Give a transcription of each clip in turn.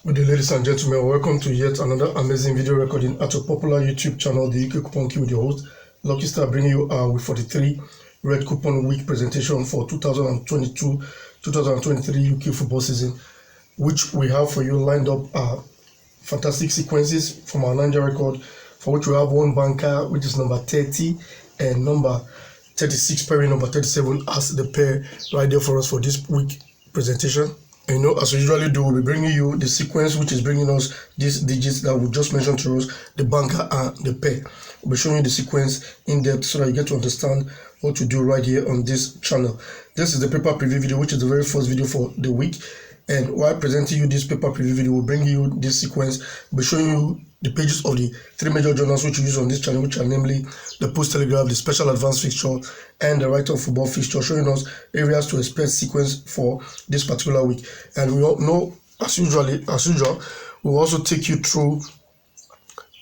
Good day, ladies and gentlemen. Welcome to yet another amazing video recording at your popular YouTube channel, the UK Coupon Key, with your host, Lucky Star, bringing you with 43 Red Coupon Week presentation for 2022-2023 UK football season, which we have for you lined up fantastic sequences from our Niger record, for which we have one banker, which is number 30, and number 36 pairing number 37 as the pair right there for us for this week presentation. And as we usually do, we'll be bringing you the sequence which is bringing us these digits that we just mentioned to us, the banker and the pair. We'll be showing you the sequence in depth so that you get to understand what to do right here on this channel. This is the paper preview video, which is the very first video for the week. And while presenting you this paper preview video, we'll bring you this sequence. We'll be showing you the pages of the three major journals which we use on this channel, which are namely the Post Telegraph, the Special Advance Fixture, and the Right on Football Fixture, showing us areas to expect sequence for this particular week. And we all know, as usual, we'll also take you through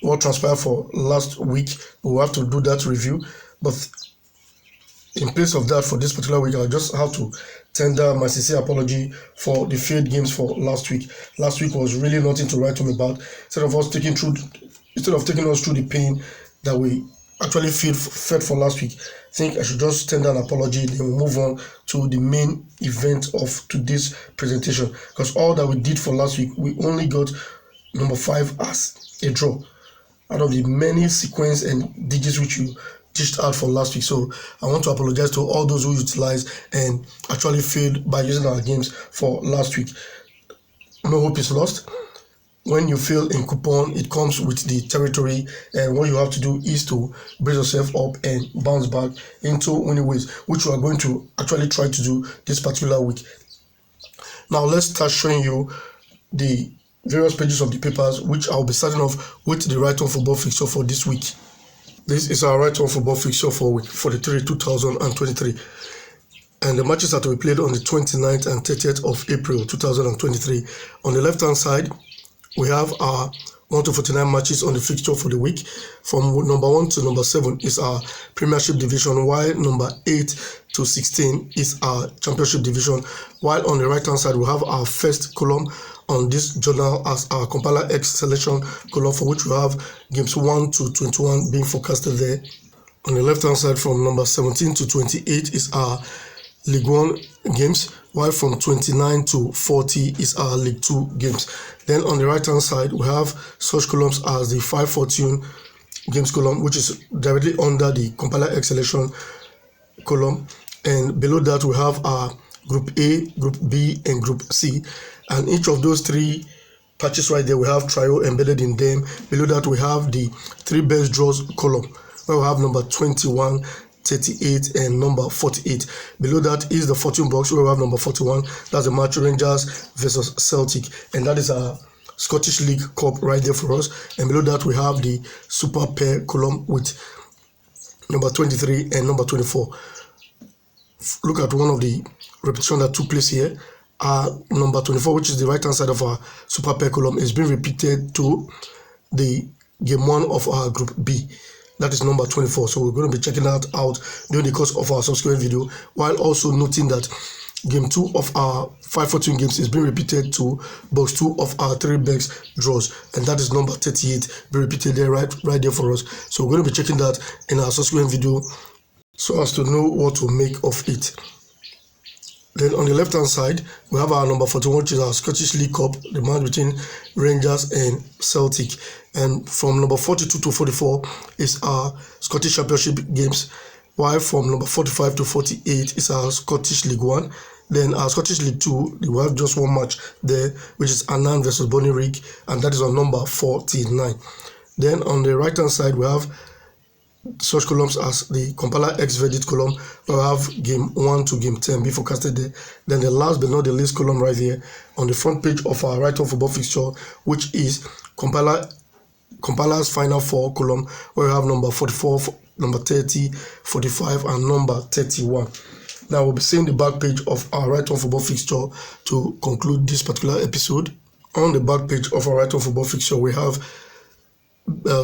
what transpired for last week. We'll have to do that review, but in place of that, for this particular week, I just have to tender my sincere apology for the failed games for last week. Last week was really nothing to write home about. Instead of taking us through the pain that we actually fed for last week, I think I should just tender an apology, then we'll move on to the main event of today's presentation. Because all that we did for last week, we only got number 5 as a draw out of the many sequence and digits which you dished out for last week. So I want to apologize to all those who utilized and actually failed by using our games for last week. No hope is lost. When you fail in coupon, it comes with the territory, and what you have to do is to brace yourself up and bounce back into winning ways, which we are going to actually try to do this particular week. Now let's start showing you the various pages of the papers, which I'll be starting off with the Right on Football Fixture for this week. This is our Right on Football Fixture for week 43, 2023. And the matches are to be played on the 29th and 30th of April 2023. On the left-hand side, we have our 1 to 49 matches on the fixture for the week. From number 1 to number 7 is our Premiership Division, while number 8 to 16 is our Championship Division. While on the right-hand side, we have our first column on this journal as our Compiler X selection column, for which we have games 1 to 21 being forecasted there. On the left-hand side, from number 17 to 28 is our League 1 games, while from 29 to 40 is our League 2 games. Then on the right-hand side, we have such columns as the 5 Fortune games column, which is directly under the Compiler X selection column. And below that, we have our Group A, Group B, and Group C. And each of those three patches right there, we have trio embedded in them. Below that, we have the 3 best draws column, where we have number 21, 38, and number 48. Below that is the Fortune box, where we have number 41. That's the match Rangers versus Celtic, and that is a Scottish League Cup right there for us. And below that, we have the Super Pair column with number 23 and number 24. Look at one of the repetition that took place here. Number 24, which is the right hand side of our Super Pair column, is being repeated to the game 1 of our Group B. That is number 24. So we're going to be checking that out during the course of our subsequent video, while also noting that game 2 of our 5-14 games is being repeated to box 2 of our 3 best draws, and that is number 38, be repeated there right there for us. So we're going to be checking that in our subsequent video so as to know what to make of it. Then on the left hand side, we have our number 41, which is our Scottish League Cup, the match between Rangers and Celtic. And from number 42 to 44 is our Scottish Championship games, while from number 45 to 48 is our Scottish League 1. Then our Scottish League 2, we have just one match there, which is Annan versus Bonnyrigg, and that is on number 49. Then on the right hand side, we have such columns as the Compiler X Verdict column, where we have game 1 to game 10 be forecasted there. Then the last but not the least column right here on the front page of our Right on Football Fixture, which is Compiler's Final 4 column, where we have number 44, number 30, 45, and number 31. Now we'll be seeing the back page of our Right on Football Fixture to conclude this particular episode. On the back page of our Right on Football Fixture, we have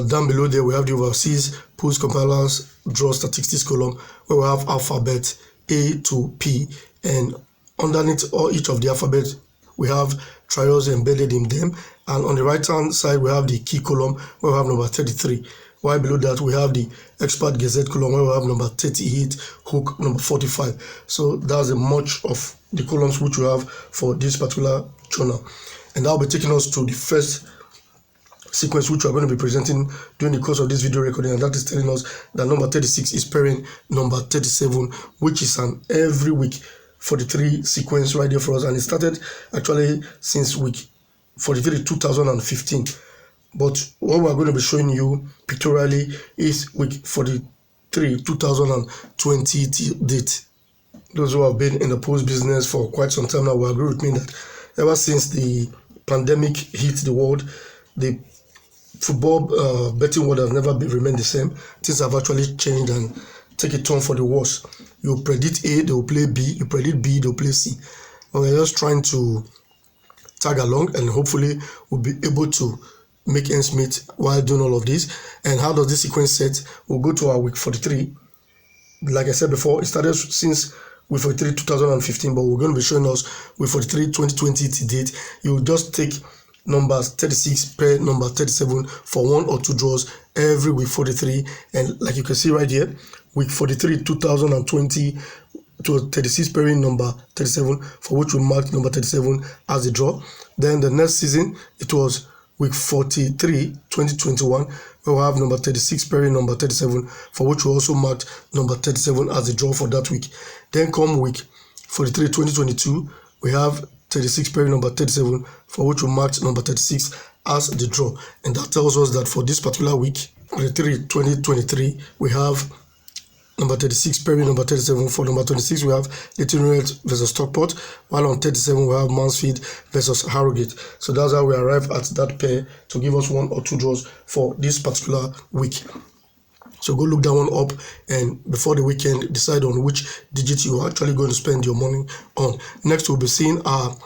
down below there, we have the overseas pools, compilers, draw statistics column, where we have alphabet A to P, and underneath each of the alphabet we have trials embedded in them. And on the right hand side we have the key column where we have number 33, while below that we have the expert gazette column where we have number 38, hook number 45. So that's a much of the columns which we have for this particular journal, and that will be taking us to the first sequence which we are going to be presenting during the course of this video recording, and that is telling us that number 36 is pairing number 37, which is an every week 43 sequence right there for us, and it started actually since week 43 2015. But what we are going to be showing you pictorially is week 43 2020 date. Those who have been in the post business for quite some time now will agree with me that ever since the pandemic hit the world, the football betting world has never remained the same. Things have actually changed and take a turn for the worse. You predict A, they will play B. You predict B, they will play C. And we're just trying to tag along, and hopefully we'll be able to make ends meet while doing all of this. And how does this sequence set? We'll go to our week 43. Like I said before, it started since week 43 2015, but we're going to be showing us week 43 2020 to date. You just take numbers 36 pair number 37 for 1 or 2 draws every week 43, and like you can see right here, week 43 2020 to 36 pairing number 37, for which we marked number 37 as a draw. Then the next season it was week 43 2021, where we have number 36 pairing number 37, for which we also marked number 37 as a draw for that week. Then come week 43 2022, we have 36 pairing number 37, for which we marked number 36 as the draw, and that tells us that for this particular week 43 2023 we have number 36 pairing number 37. For number 26 we have Leighton Orient versus Stockport, while on 37 we have Mansfield versus Harrogate. So that's how we arrive at that pair to give us 1 or 2 draws for this particular week. So go look that one up, and before the weekend decide on which digit you are actually going to spend your money on. Next we'll be seeing our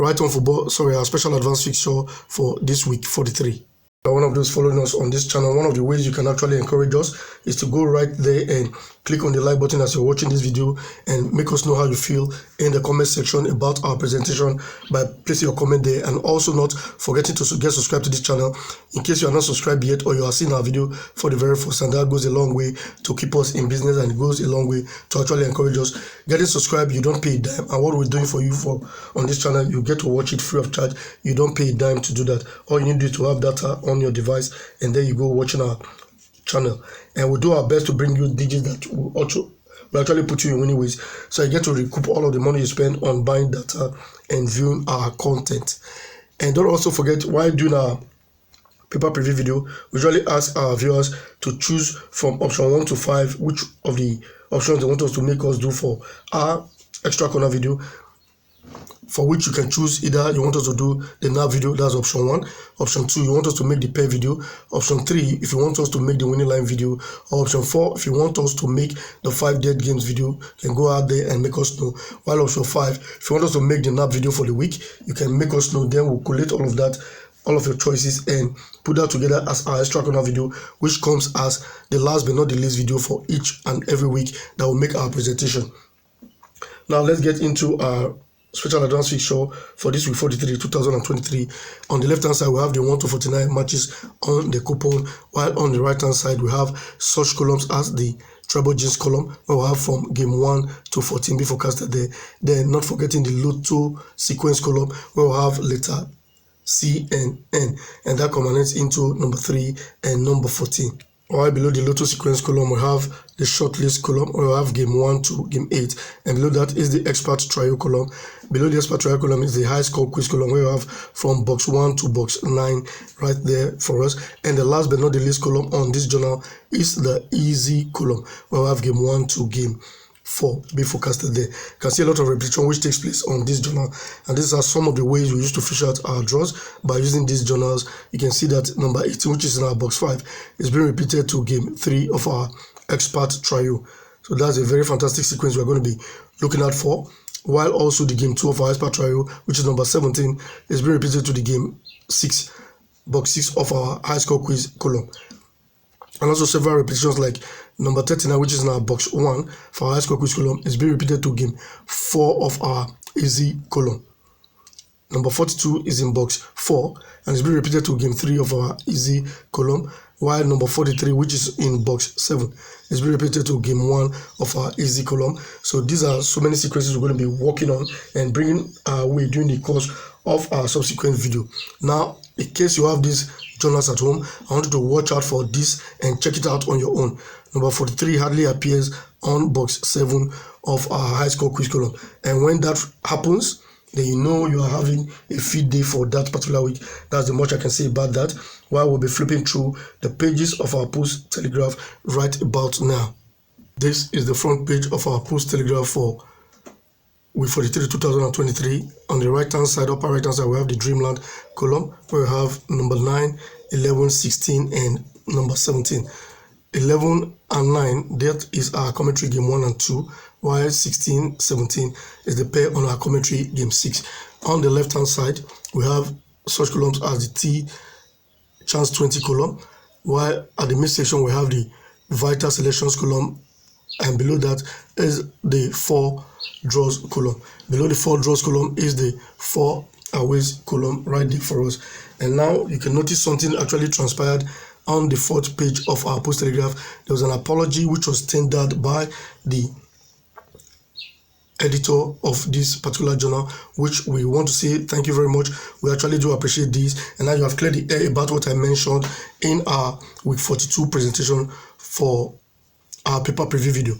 our special advance fixture for this week 43. One of those following us on this channel, one of the ways you can actually encourage us is to go right there and click on the like button as you're watching this video, and make us know how you feel in the comment section about our presentation by placing your comment there, and also not forgetting to get subscribed to this channel in case you are not subscribed yet or you are seeing our video for the very first time. That goes a long way to keep us in business, and it goes a long way to actually encourage us. Getting subscribed, you don't pay a dime, and what we're doing for you on this channel, you get to watch it free of charge. You don't pay a dime to do that. All you need is to have data on your device, and then you go watching our channel, and we'll do our best to bring you digits that will actually put you in winning ways, so you get to recoup all of the money you spend on buying data and viewing our content. And don't also forget, while doing our paper preview video, we usually ask our viewers to choose from option 1 to 5 which of the options they want us to make us do for our extra corner video, for which you can choose either you want us to do the nav video, that's option 1. Option 2, you want us to make the pair video. Option 3, if you want us to make the winning line video. Or option 4, if you want us to make the 5 dead games video, you can go out there and make us know. While option 5, if you want us to make the nav video for the week, you can make us know. Then we'll collate all of that, all of your choices, and put that together as our extra corner video, which comes as the last but not the least video for each and every week that will make our presentation. Now let's get into our special advance fixture for this week 43 2023. On the left hand side we have the 1 to 49 matches on the coupon, while on the right hand side we have such columns as the treble jeans column, where we have from game 1 to 14 be forecasted there. Then not forgetting the lotto sequence column, where we have letter C and N, and that culminates into number 3 and number 14. While below the lotto sequence column we have the shortlist column, where we have game 1 to game 8, and below that is the expert trio column. Below the expert trio column is the high score quiz column, where we have from box 1 to box 9 right there for us. And the last but not the least column on this journal is the easy column, where we have game 1 to game 4 be forecasted there. You can see a lot of repetition which takes place on this journal, and these are some of the ways we used to fish out our draws by using these journals. You can see that number 18, which is in our box 5, is being repeated to game 3 of our expert trio. So that's a very fantastic sequence we're going to be looking out for, while also the game 2 of our expert trio, which is number 17, is being repeated to the game 6, box 6 of our high score quiz column. And also several repetitions like number 39, which is in our box 1 for our high score quiz column, is being repeated to game 4 of our easy column. Number 42 is in box 4 and it's been repeated to game 3 of our easy column, while number 43, which is in box 7, is being repeated to game 1 of our easy column. So these are so many sequences we're going to be working on and bringing our way during the course of our subsequent video. Now, in case you have these journals at home, I want you to watch out for this and check it out on your own. Number 43 hardly appears on box 7 of our high score quiz column, and when that happens, then you know you are having a feed day for that particular week. That's the much I can say about that, while we'll be flipping through the pages of our Post Telegraph right about now. This is the front page of our Post Telegraph for week 43 2023. On the right hand side, upper right hand side, we have the Dreamland column, where we have number 9, 11, 16 and number 17. 11 and 9, that is our commentary game 1 and 2, while 16, 17 is the pair on our commentary game 6. On the left hand side, we have such columns as the T Chance 20 column, while at the midsection we have the Vital Selections column, and below that is the 4 draws column. Below the 4 draws column is the 4 aways column right there for us. And now you can notice something actually transpired on the 4th page of our Post Telegraph. There was an apology which was tendered by the editor of this particular journal, which we want to say thank you very much. We actually do appreciate this, and now you have cleared the air about what I mentioned in our week 42 presentation for our paper preview video,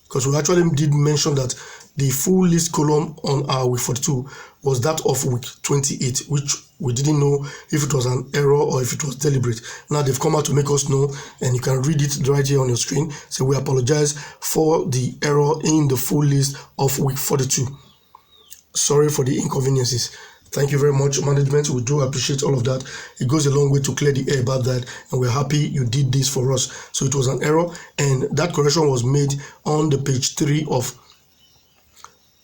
because we actually did mention that the full list column on our week 42 was that of week 28, which we didn't know if it was an error or if it was deliberate. Now they've come out to make us know, and you can read it right here on your screen. So we apologize for the error in the full list of week 42. Sorry for the inconveniences. Thank you very much, management. We do appreciate all of that. It goes a long way to clear the air about that, and we're happy you did this for us. So it was an error, and that correction was made on the page 3 of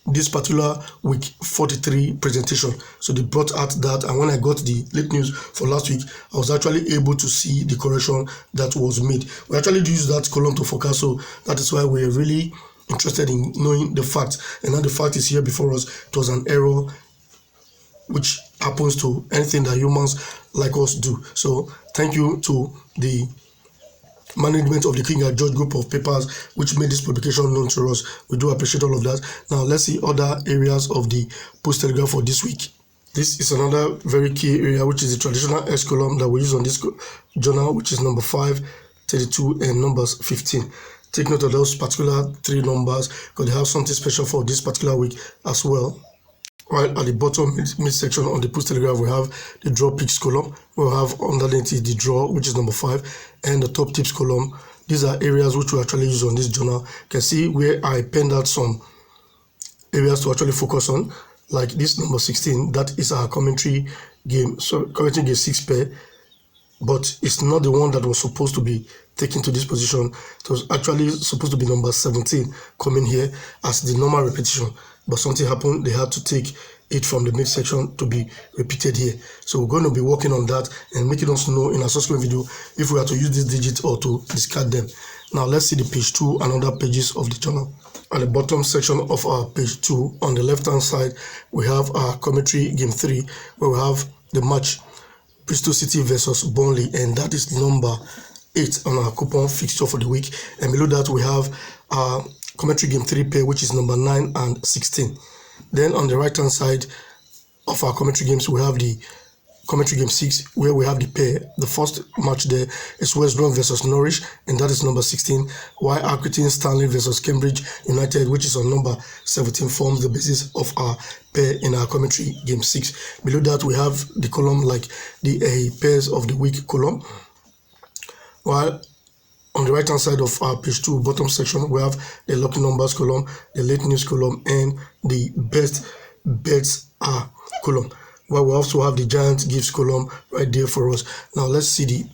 this particular week 43 presentation. So they brought out that, and when I got the late news for last week, I was actually able to see the correction that was made. We actually use that column to forecast, so that is why we're really interested in knowing the fact. And now the fact is here before us. It was an error which happens to anything that humans like us do. So thank you to the management of the King and George group of papers which made this publication known to us. We do appreciate all of that. Now let's see other areas of the Post Telegraph for this week. This is another very key area, which is the traditional X column that we use on this journal, which is number 5, 32 and numbers 15. Take note of those particular 3 numbers because they have something special for this particular week as well. Right at the bottom midsection on the Post Telegraph, we have the draw picks column. We have underneath the draw, which is number 5, and the top tips column. These are areas which we actually use on this journal. You can see where I penned out some areas to actually focus on, like this number 16. That is our commentary game. So commentary game 6 pair, but it's not the one that was supposed to be taken to this position. It was actually supposed to be number 17 coming here as the normal repetition. But something happened, they had to take it from the midsection to be repeated here. So we're going to be working on that and making us know in a subsequent video if we are to use these digits or to discard them. Now let's see the page 2 and other pages of the journal. At the bottom section of our page 2, on the left hand side, we have our commentary game 3, where we have the match Bristol City versus Burnley, and that is number 8 on our coupon fixture for the week. And below that we have our commentary game 3 pair, which is number 9 and 16. Then on the right hand side of our commentary games, we have the commentary game 6, where we have the pair. The first match there is West Brom versus Norwich, and that is number 16, while Accrington Stanley versus Cambridge United, which is on number 17, forms the basis of our pair in our commentary game 6. Below that we have the column like the pairs of the week column, while on the right hand side of our page 2 bottom section, we have the lucky numbers column, the late news column, and the best bets are column, while we also have the giant gifts column right there for us. Now let's see the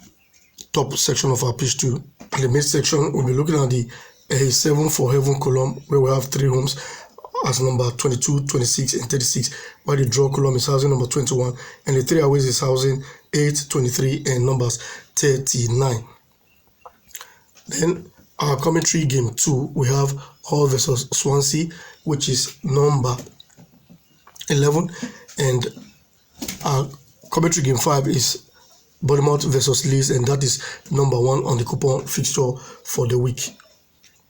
top section of our page 2. In the midsection, we'll be looking at the 7 for heaven column, where we have 3 homes as number 22, 26 and 36, while the draw column is housing number 21, and the 3 aways is housing 8, 23 and numbers 39. Then our commentary game 2, we have Hull versus Swansea, which is number 11, and Commentary game 5 is Bournemouth versus Leeds, and that is number 1 on the coupon fixture for the week.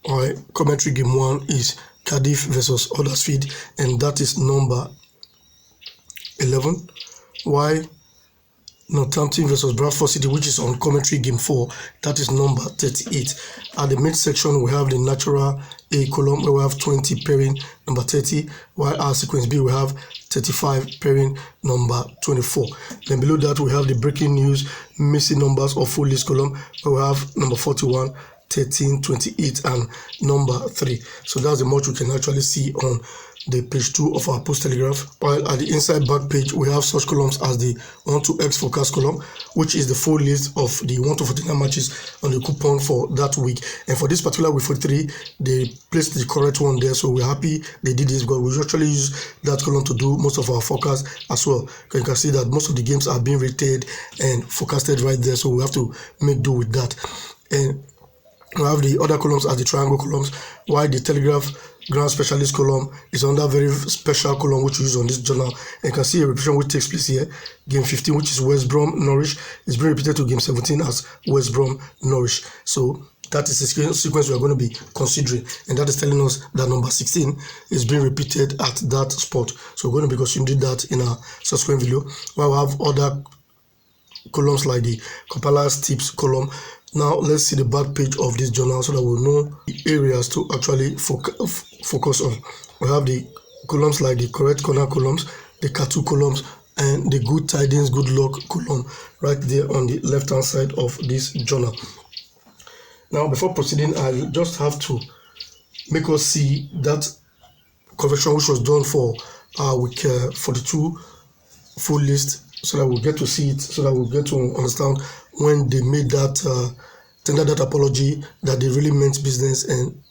Alright, commentary game 1 is Cardiff versus Huddersfield, and that is number 11. Why Northampton versus Bradford City, which is on commentary game 4, that is number 38. At the midsection, we have the natural A column where we have 20 pairing, number 30, while our sequence B we have 35 pairing, number 24. Then below that we have the breaking news missing numbers or full list column where we have number 41, 13, 28 and number 3. So that's the much we can actually see on the page 2 of our Post Telegraph. While at the inside back page we have such columns as the 1 to X forecast column, which is the full list of the 1 to 49 matches on the coupon for that week. And for this particular week 43, they placed the correct one there, so we're happy they did this because we actually use that column to do most of our forecast as well. You can see that most of the games are being rated and forecasted right there, so we have to make do with that. And we have the other columns as the triangle columns, while the Telegraph Grand Specialist column is under very special column which we use on this journal. And you can see a repetition which takes place here. Game 15, which is West Brom Norwich, is being repeated to game 17 as West Brom Norwich. So that is the sequence we are going to be considering, and that is telling us that number 16 is being repeated at that spot. So we're going to be considering that in a subsequent video, while we have other columns like the Compilers Tips column. Now let's see the back page of this journal so that we'll know the areas to actually focus on. We have the columns like the correct corner columns, the cartoon columns, and the good tidings, good luck column right there on the left hand side of this journal. Now before proceeding, I just have to make us see that conversion which was done for week 42 full list, so that we'll get to see it, so that we'll get to understand when they made that tender that apology, that they really meant business, and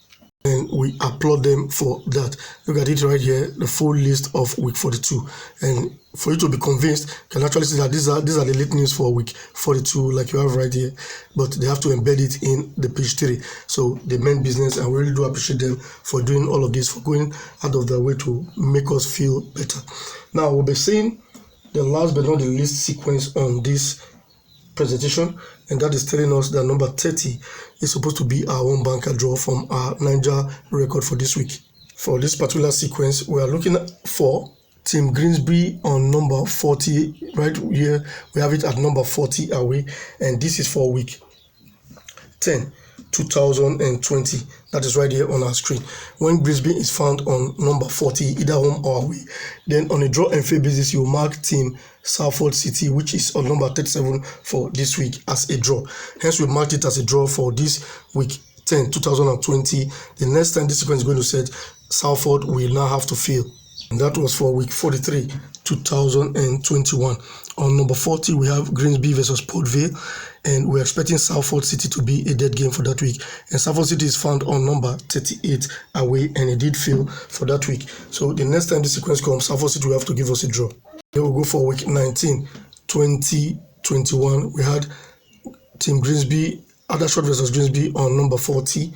we applaud them for that. Look at it right here, the full list of week 42, and for you to be convinced, you can actually see that these are the late news for week 42 like you have right here, but they have to embed it in the page 3. So they meant business, and we really do appreciate them for doing all of this, for going out of their way to make us feel better. Now we'll be seeing the last but not the least sequence on this presentation, and that is telling us that number 30 is supposed to be our one banker draw from our Niger record for this week. For this particular sequence, we are looking for Team Grimsby on number 40. Right here we have it at number 40 away, and this is for week 10 2020. That is right here on our screen. When Grimsby is found on number 40, either home or away, then on a draw and fail basis you mark Team Salford City, which is on number 37 for this week, as a draw. Hence we marked it as a draw for this week 10 2020. The next time this sequence is going to set, Salford will now have to fail, and that was for week 43 2021. On number 40 we have Grimsby versus Port Vale, and we're expecting Salford City to be a dead game for that week, and Salford City is found on number 38 away, and it did fail for that week. So the next time this sequence comes, Salford City will have to give us a draw. Then we'll go for week 19 2021. We had Team Grimsby, Aldershot versus Grimsby on number 40.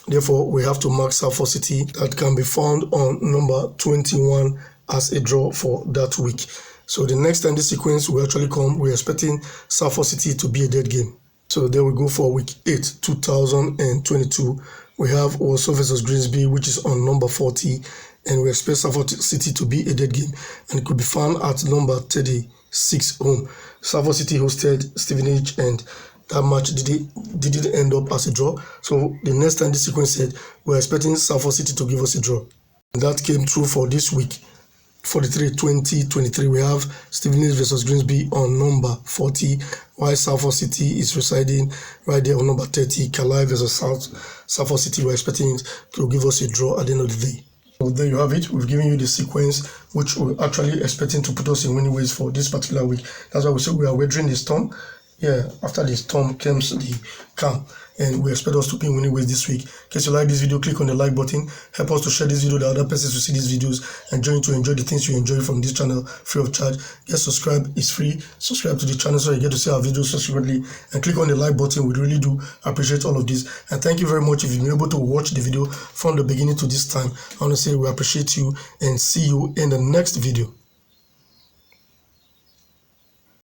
Therefore we have to mark Salford City, that can be found on number 21, as a draw for that week. So the next time this sequence will actually come, we're expecting Salford City to be a dead game. So then we go for week 8 2022. We have Walsall versus Grimsby, which is on number 40, and we expect Salford City to be a dead game, and it could be found at number 36 home. Salford City hosted Stevenage, and that match didn't end up as a draw. So the next time this sequence said, we're expecting Salford City to give us a draw. And that came true for this week 43 2023. We have Stevenage versus Grimsby on number 40, while Salford City is residing right there on number 30. Carlisle versus Salford City, we're expecting it to give us a draw at the end of the day. So there you have it. We've given you the sequence which we're actually expecting to put us in winning ways for this particular week. That's why we say we are weathering the storm. Yeah, after the storm comes the calm, and we expect us to be in winning ways this week. In case you like this video, click on the like button. Help us to share this video to other persons to see these videos and join to enjoy the things you enjoy from this channel free of charge. Get subscribed, it's free. Subscribe to the channel so you get to see our videos subsequently, and click on the like button. We really do appreciate all of this, and thank you very much if you've been able to watch the video from the beginning to this time. I want to say we appreciate you, and see you in the next video.